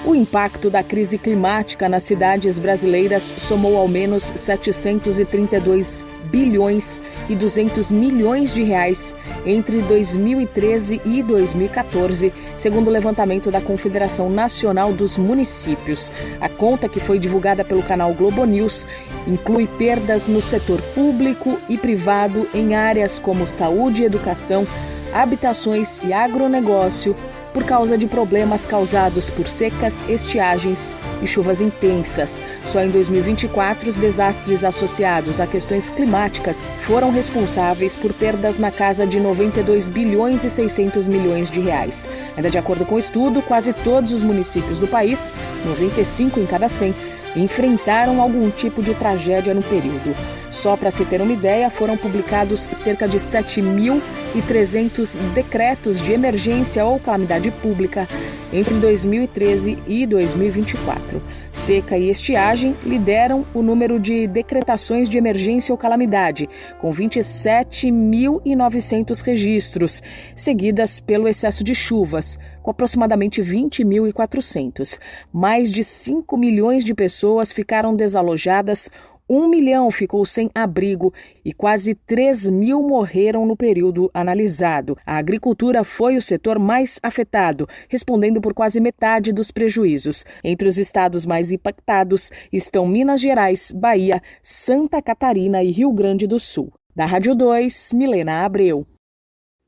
O impacto da crise climática nas cidades brasileiras somou ao menos 732 bilhões e 200 milhões de reais entre 2013 e 2014, segundo o levantamento da Confederação Nacional dos Municípios. A conta, que foi divulgada pelo canal Globo News, inclui perdas no setor público e privado em áreas como saúde e educação, habitações e agronegócio, por causa de problemas causados por secas, estiagens e chuvas intensas. Só em 2024, os desastres associados a questões climáticas foram responsáveis por perdas na casa de 92 bilhões e 600 milhões de reais. Ainda de acordo com o estudo, quase todos os municípios do país, 95 em cada 100, enfrentaram algum tipo de tragédia no período. Só para se ter uma ideia, foram publicados cerca de 7.300 decretos de emergência ou calamidade pública entre 2013 e 2024. Seca e estiagem lideram o número de decretações de emergência ou calamidade, com 27.900 registros, seguidas pelo excesso de chuvas, com aproximadamente 20.400. Mais de 5 milhões de pessoas ficaram desalojadas, 1 milhão ficou sem abrigo e quase 3 mil morreram no período analisado. A agricultura foi o setor mais afetado, respondendo por quase metade dos prejuízos. Entre os estados mais impactados estão Minas Gerais, Bahia, Santa Catarina e Rio Grande do Sul. Da Rádio 2, Milena Abreu.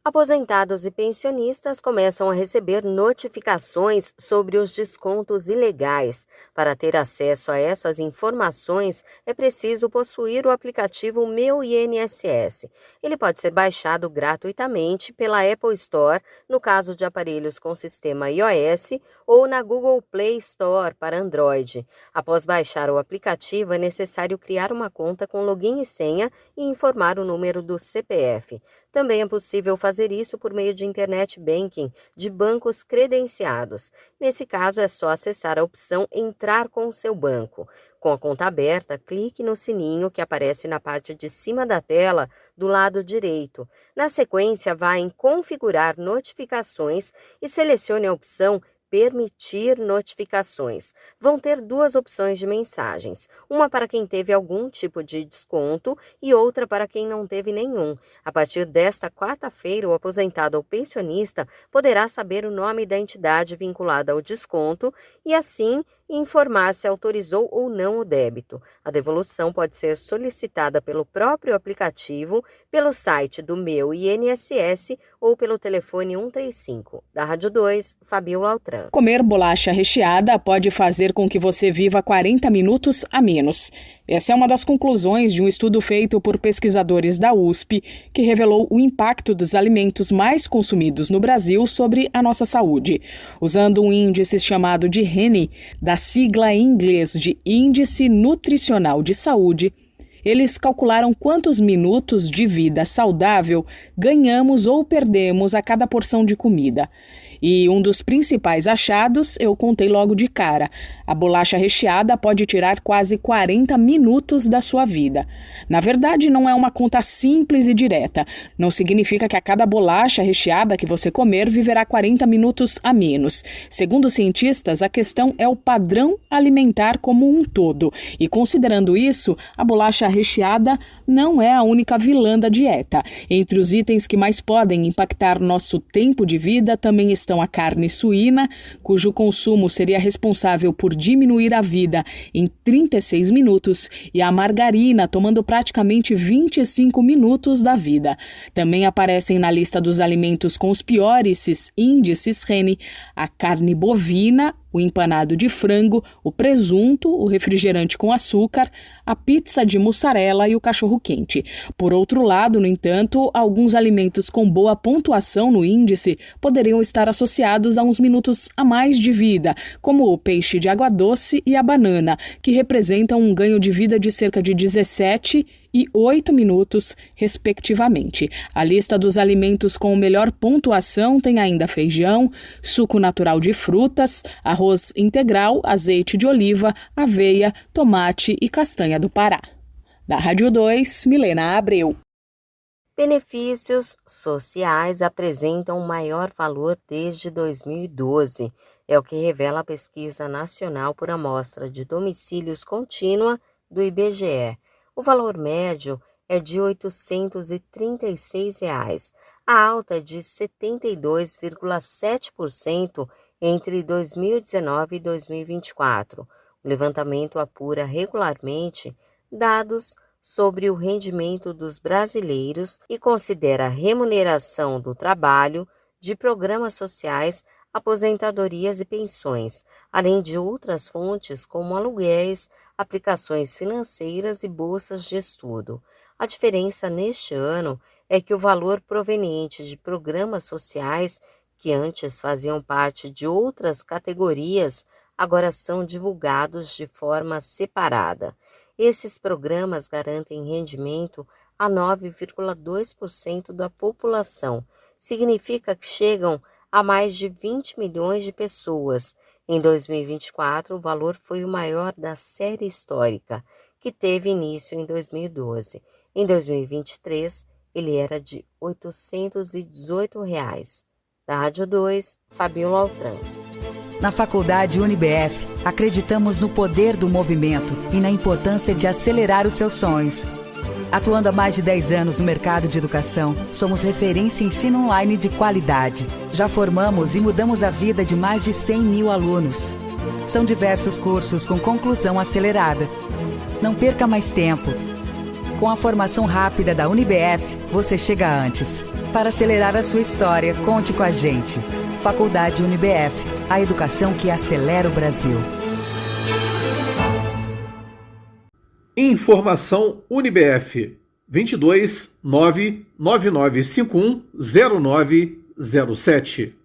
Aposentados e pensionistas começam a receber notificações sobre os descontos ilegais. Para ter acesso a essas informações, é preciso possuir o aplicativo Meu INSS. Ele pode ser baixado gratuitamente pela Apple Store, no caso de aparelhos com sistema iOS, ou na Google Play Store para Android. Após baixar o aplicativo, é necessário criar uma conta com login e senha e informar o número do CPF. Também é possível fazer isso por meio de internet banking de bancos credenciados. Nesse caso, é só acessar a opção Entrar com o seu banco. Com a conta aberta, clique no sininho que aparece na parte de cima da tela do lado direito. Na sequência, vá em Configurar notificações e selecione a opção Permitir notificações. Vão ter duas opções de mensagens, uma para quem teve algum tipo de desconto e outra para quem não teve nenhum. A partir desta quarta-feira, o aposentado ou pensionista poderá saber o nome da entidade vinculada ao desconto e, assim, informar se autorizou ou não o débito. A devolução pode ser solicitada pelo próprio aplicativo, pelo site do Meu INSS ou pelo telefone 135. Da Rádio 2, Fabiola Altran. Comer bolacha recheada pode fazer com que você viva 40 minutos a menos. Essa é uma das conclusões de um estudo feito por pesquisadores da USP, que revelou o impacto dos alimentos mais consumidos no Brasil sobre a nossa saúde. Usando um índice chamado de RENI, da sigla em inglês de Índice Nutricional de Saúde, eles calcularam quantos minutos de vida saudável ganhamos ou perdemos a cada porção de comida. E um dos principais achados eu contei logo de cara. A bolacha recheada pode tirar quase 40 minutos da sua vida. Na verdade, não é uma conta simples e direta. Não significa que a cada bolacha recheada que você comer viverá 40 minutos a menos. Segundo os cientistas, a questão é o padrão alimentar como um todo. E considerando isso, a bolacha recheada não é a única vilã da dieta. Entre os itens que mais podem impactar nosso tempo de vida também estão a carne suína, cujo consumo seria responsável por diminuir a vida em 36 minutos, e a margarina, tomando praticamente 25 minutos da vida. Também aparecem na lista dos alimentos com os piores índices RENI a carne bovina, o empanado de frango, o presunto, o refrigerante com açúcar, a pizza de mussarela e o cachorro-quente. Por outro lado, no entanto, alguns alimentos com boa pontuação no índice poderiam estar associados a uns minutos a mais de vida, como o peixe de água doce e a banana, que representam um ganho de vida de cerca de 17 e e 8 minutos, respectivamente. A lista dos alimentos com melhor pontuação tem ainda feijão, suco natural de frutas, arroz integral, azeite de oliva, aveia, tomate e castanha do Pará. Da Rádio 2, Milena Abreu. Benefícios sociais apresentam maior valor desde 2012. É o que revela a Pesquisa Nacional por Amostra de Domicílios Contínua do IBGE. O valor médio é de R$ 836. A alta é de 72,7% entre 2019 e 2024. O levantamento apura regularmente dados sobre o rendimento dos brasileiros e considera a remuneração do trabalho, de programas sociais, aposentadorias e pensões, além de outras fontes como aluguéis, aplicações financeiras e bolsas de estudo. A diferença neste ano é que o valor proveniente de programas sociais, que antes faziam parte de outras categorias, agora são divulgados de forma separada. Esses programas garantem rendimento a 9,2% da população. Significa que chegam a mais de 20 milhões de pessoas. Em 2024, o valor foi o maior da série histórica, que teve início em 2012. Em 2023, ele era de R$ 818. Da Rádio 2, Fabiola Altran. Na Faculdade UniBF, acreditamos no poder do movimento e na importância de acelerar os seus sonhos. Atuando há mais de 10 anos no mercado de educação, somos referência em ensino online de qualidade. Já formamos e mudamos a vida de mais de 100 mil alunos. São diversos cursos com conclusão acelerada. Não perca mais tempo. Com a formação rápida da UniBF, você chega antes. Para acelerar a sua história, conte com a gente. Faculdade UniBF, a educação que acelera o Brasil. Informação UniBF 22 99951 0907.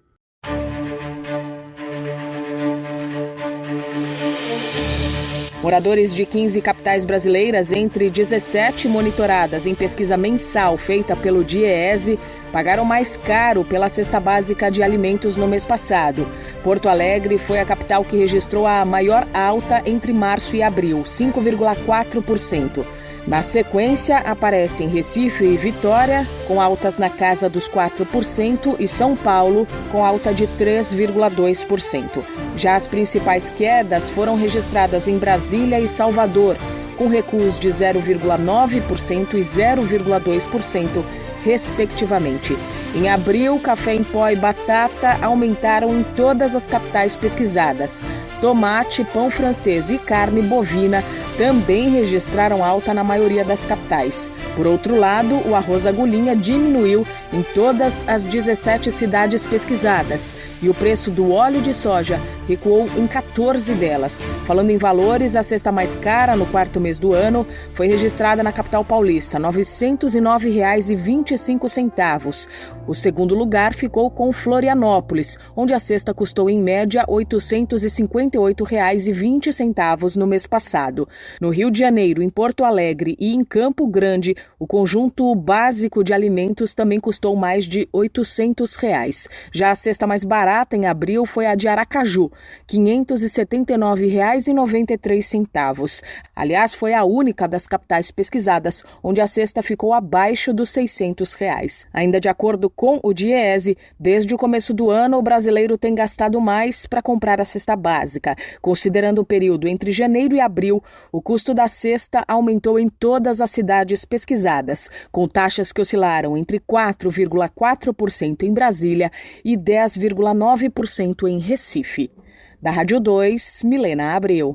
Moradores de 15 capitais brasileiras, entre 17 monitoradas em pesquisa mensal feita pelo DIEESE, pagaram mais caro pela cesta básica de alimentos no mês passado. Porto Alegre foi a capital que registrou a maior alta entre março e abril, 5,4%. Na sequência, aparecem Recife e Vitória, com altas na casa dos 4%, e São Paulo, com alta de 3,2%. Já as principais quedas foram registradas em Brasília e Salvador, com recuos de 0,9% e 0,2%, respectivamente. Em abril, café em pó e batata aumentaram em todas as capitais pesquisadas. Tomate, pão francês e carne bovina também registraram alta na maioria das capitais. Por outro lado, o arroz agulhinha diminuiu em todas as 17 cidades pesquisadas e o preço do óleo de soja recuou em 14 delas. Falando em valores, a cesta mais cara no quarto mês do ano foi registrada na capital paulista, R$ 909,25. O segundo lugar ficou com Florianópolis, onde a cesta custou em média R$ 858,20 no mês passado. No Rio de Janeiro, em Porto Alegre e em Campo Grande, o conjunto básico de alimentos também custou mais de R$ 800. Já a cesta mais barata em abril foi a de Aracaju, R$ 579,93. Aliás, foi a única das capitais pesquisadas onde a cesta ficou abaixo dos R$ 600. Ainda de acordo com o DIEESE, desde o começo do ano, o brasileiro tem gastado mais para comprar a cesta básica. Considerando o período entre janeiro e abril, o custo da cesta aumentou em todas as cidades pesquisadas, com taxas que oscilaram entre 4,4% em Brasília e 10,9% em Recife. Da Rádio 2, Milena Abreu.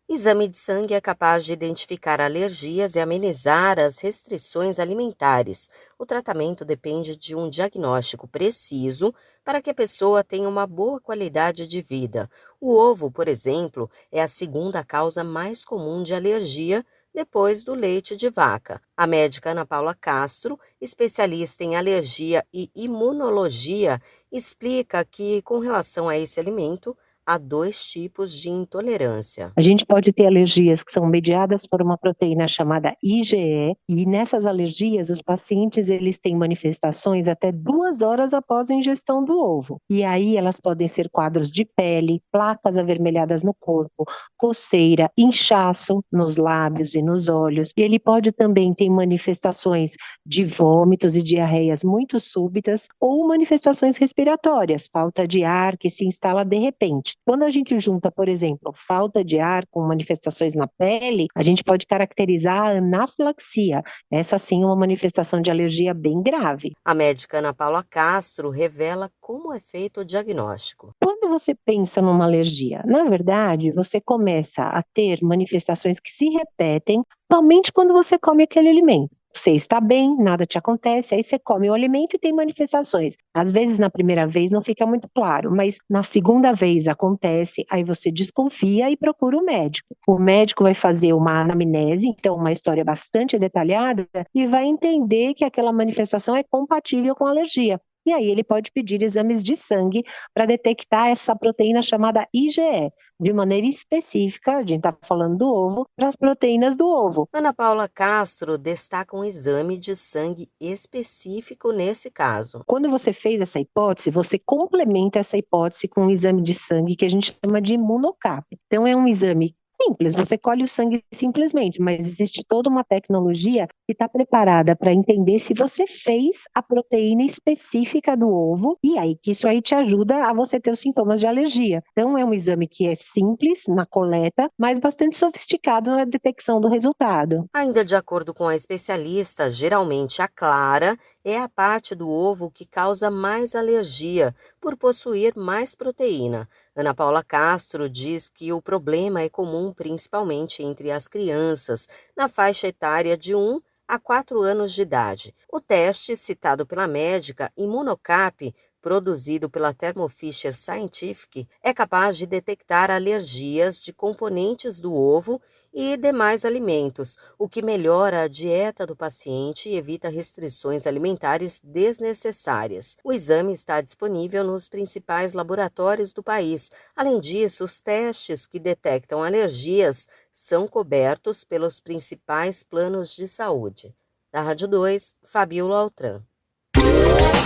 Exame de sangue é capaz de identificar alergias e amenizar as restrições alimentares. O tratamento depende de um diagnóstico preciso para que a pessoa tenha uma boa qualidade de vida. O ovo, por exemplo, é a segunda causa mais comum de alergia depois do leite de vaca. A médica Ana Paula Castro, especialista em alergia e imunologia, explica que, com relação a esse alimento, há 2 tipos de intolerância. A gente pode ter alergias que são mediadas por uma proteína chamada IgE, e nessas alergias os pacientes eles têm manifestações até 2 horas após a ingestão do ovo. E aí elas podem ser quadros de pele, placas avermelhadas no corpo, coceira, inchaço nos lábios e nos olhos. E ele pode também ter manifestações de vômitos e diarreias muito súbitas ou manifestações respiratórias, falta de ar que se instala de repente. Quando a gente junta, por exemplo, falta de ar com manifestações na pele, a gente pode caracterizar a anafilaxia. Essa sim é uma manifestação de alergia bem grave. A médica Ana Paula Castro revela como é feito o diagnóstico. Quando você pensa numa alergia, na verdade, você começa a ter manifestações que se repetem somente quando você come aquele alimento. Você está bem, nada te acontece, aí você come o alimento e tem manifestações. Às vezes, na primeira vez, não fica muito claro, mas na segunda vez acontece, aí você desconfia e procura o médico. O médico vai fazer uma anamnese, então uma história bastante detalhada, e vai entender que aquela manifestação é compatível com a alergia. E aí ele pode pedir exames de sangue para detectar essa proteína chamada IgE, de maneira específica, a gente está falando do ovo, para as proteínas do ovo. Ana Paula Castro destaca um exame de sangue específico nesse caso. Quando você fez essa hipótese, você complementa essa hipótese com um exame de sangue que a gente chama de imunocap. Então é um exame simples, você colhe o sangue simplesmente, mas existe toda uma tecnologia que está preparada para entender se você fez a proteína específica do ovo, e aí que isso aí te ajuda a você ter os sintomas de alergia. Então é um exame que é simples na coleta, mas bastante sofisticado na detecção do resultado. Ainda de acordo com a especialista, geralmente a clara é a parte do ovo que causa mais alergia, por possuir mais proteína. Ana Paula Castro diz que o problema é comum principalmente entre as crianças, na faixa etária de 1 a 4 anos de idade. O teste, citado pela médica Imunocap, produzido pela Thermo Fisher Scientific, é capaz de detectar alergias de componentes do ovo e demais alimentos, o que melhora a dieta do paciente e evita restrições alimentares desnecessárias. O exame está disponível nos principais laboratórios do país. Além disso, os testes que detectam alergias são cobertos pelos principais planos de saúde. Da Rádio 2, Fabiola Altran.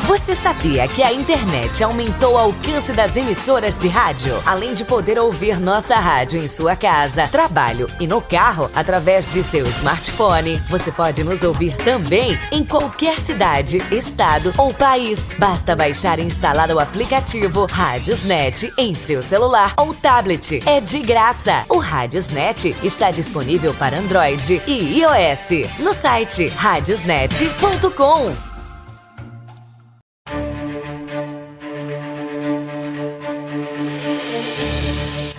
Você sabia que a internet aumentou o alcance das emissoras de rádio? Além de poder ouvir nossa rádio em sua casa, trabalho e no carro, através de seu smartphone, você pode nos ouvir também em qualquer cidade, estado ou país. Basta baixar e instalar o aplicativo Radiosnet em seu celular ou tablet. É de graça. O Radiosnet está disponível para Android e iOS no site radiosnet.com.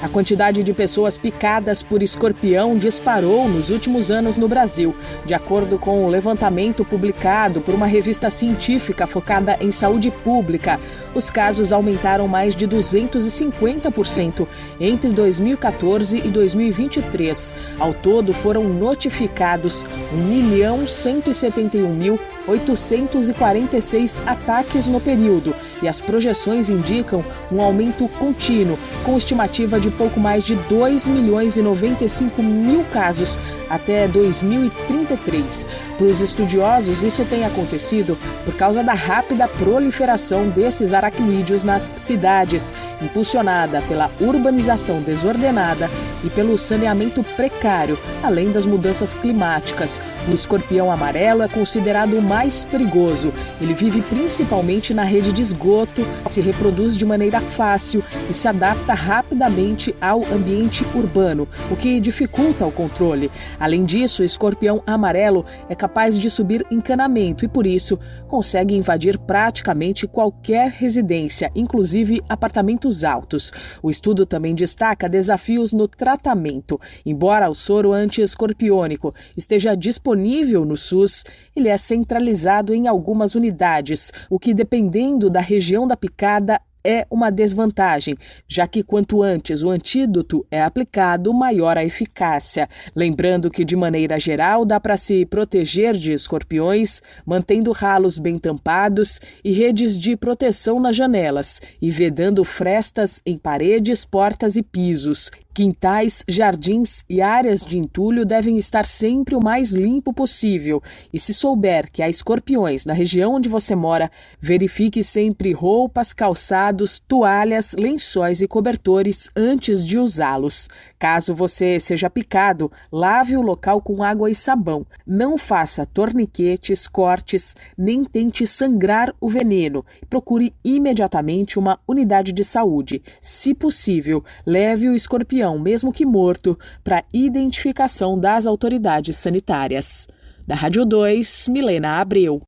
A quantidade de pessoas picadas por escorpião disparou nos últimos anos no Brasil. De acordo com o levantamento publicado por uma revista científica focada em saúde pública, os casos aumentaram mais de 250% entre 2014 e 2023. Ao todo, foram notificados 1.171.846 ataques no período, e as projeções indicam um aumento contínuo, com estimativa de pouco mais de 2.095.000 casos até 2033. Para os estudiosos, isso tem acontecido por causa da rápida proliferação desses aracnídeos nas cidades, impulsionada pela urbanização desordenada e pelo saneamento precário, além das mudanças climáticas. O escorpião amarelo é considerado o mais perigoso. Ele vive principalmente na rede de esgoto, se reproduz de maneira fácil e se adapta rapidamente ao ambiente urbano, o que dificulta o controle. Além disso, o escorpião amarelo é capaz de subir encanamento e, por isso, consegue invadir praticamente qualquer residência, inclusive apartamentos altos. O estudo também destaca desafios no tratamento. Embora o soro anti-escorpiônico esteja disponível no SUS, ele é centralizado em algumas unidades, o que, dependendo da região da picada, é uma desvantagem, já que quanto antes o antídoto é aplicado, maior a eficácia. Lembrando que, de maneira geral, dá para se proteger de escorpiões, mantendo ralos bem tampados e redes de proteção nas janelas e vedando frestas em paredes, portas e pisos. Quintais, jardins e áreas de entulho devem estar sempre o mais limpo possível. E se souber que há escorpiões na região onde você mora, verifique sempre roupas, calçados, toalhas, lençóis e cobertores antes de usá-los. Caso você seja picado, lave o local com água e sabão. Não faça torniquetes, cortes, nem tente sangrar o veneno. Procure imediatamente uma unidade de saúde. Se possível, leve o escorpião, mesmo que morto, para identificação das autoridades sanitárias. Da Rádio 2, Milena Abreu.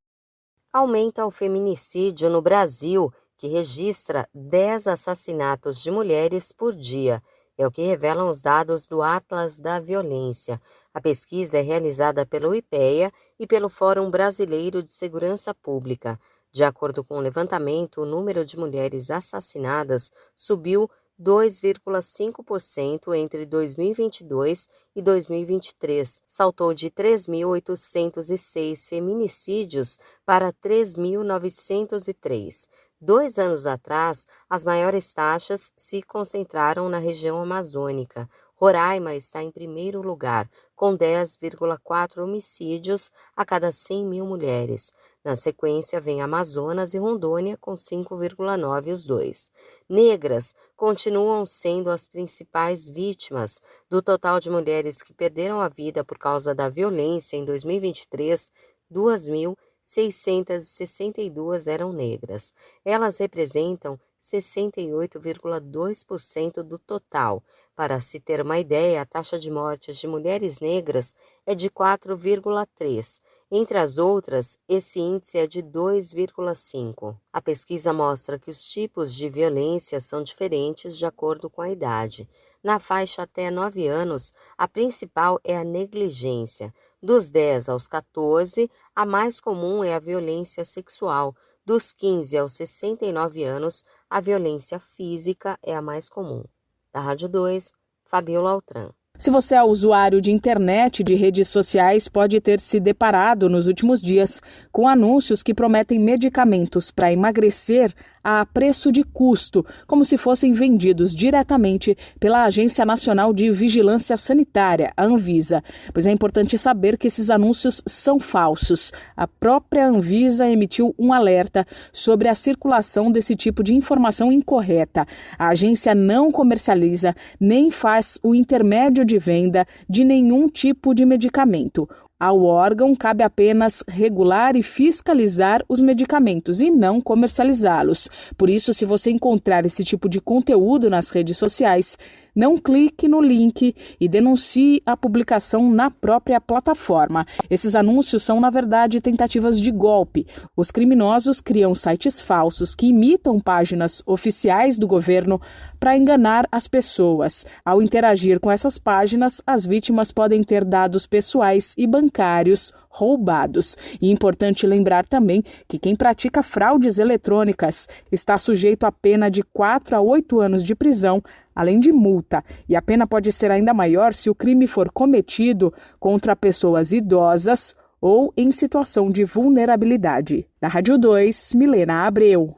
Aumenta o feminicídio no Brasil, que registra 10 assassinatos de mulheres por dia. É o que revelam os dados do Atlas da Violência. A pesquisa é realizada pelo IPEA e pelo Fórum Brasileiro de Segurança Pública. De acordo com o levantamento, o número de mulheres assassinadas subiu 2,5% entre 2022 e 2023. Saltou de 3.806 feminicídios para 3.903. 2 anos atrás, as maiores taxas se concentraram na região amazônica. Roraima está em primeiro lugar, com 10,4 homicídios a cada 100 mil mulheres. Na sequência, vem Amazonas e Rondônia, com 5,9 os dois. Negras continuam sendo as principais vítimas. Do total de mulheres que perderam a vida por causa da violência em 2023, 2.662 eram negras. Elas representam 68,2% do total. Para se ter uma ideia, a taxa de mortes de mulheres negras é de 4,3%. Entre as outras, esse índice é de 2,5%. A pesquisa mostra que os tipos de violência são diferentes de acordo com a idade. Na faixa até 9 anos, a principal é a negligência. Dos 10 aos 14, a mais comum é a violência sexual. Dos 15 aos 69 anos, a violência física é a mais comum. Da Rádio 2, Fabiola Altran. Se você é usuário de internet e de redes sociais, pode ter se deparado nos últimos dias com anúncios que prometem medicamentos para emagrecer a preço de custo, como se fossem vendidos diretamente pela Agência Nacional de Vigilância Sanitária, a Anvisa. Pois é importante saber que esses anúncios são falsos. A própria Anvisa emitiu um alerta sobre a circulação desse tipo de informação incorreta. A agência não comercializa nem faz o intermédio de venda de nenhum tipo de medicamento. Ao órgão cabe apenas regular e fiscalizar os medicamentos e não comercializá-los. Por isso, se você encontrar esse tipo de conteúdo nas redes sociais, não clique no link e denuncie a publicação na própria plataforma. Esses anúncios são, na verdade, tentativas de golpe. Os criminosos criam sites falsos que imitam páginas oficiais do governo para enganar as pessoas. Ao interagir com essas páginas, as vítimas podem ter dados pessoais e bancários roubados. E é importante lembrar também que quem pratica fraudes eletrônicas está sujeito a pena de 4 a 8 anos de prisão, além de multa. E a pena pode ser ainda maior se o crime for cometido contra pessoas idosas ou em situação de vulnerabilidade. Da Rádio 2, Milena Abreu.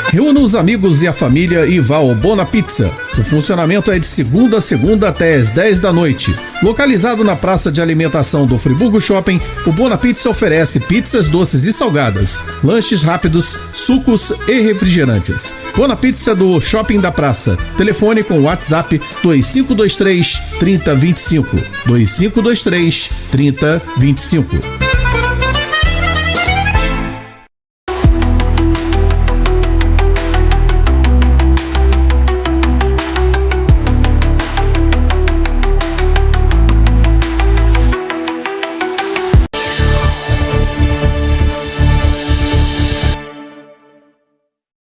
Reúna os amigos e a família e vá ao Bona Pizza. O funcionamento é de segunda a segunda até às 10 da noite. Localizado na praça de alimentação do Friburgo Shopping, o Bona Pizza oferece pizzas doces e salgadas, lanches rápidos, sucos e refrigerantes. Bona Pizza do Shopping da Praça. Telefone com WhatsApp 2523 3025. 2523 3025.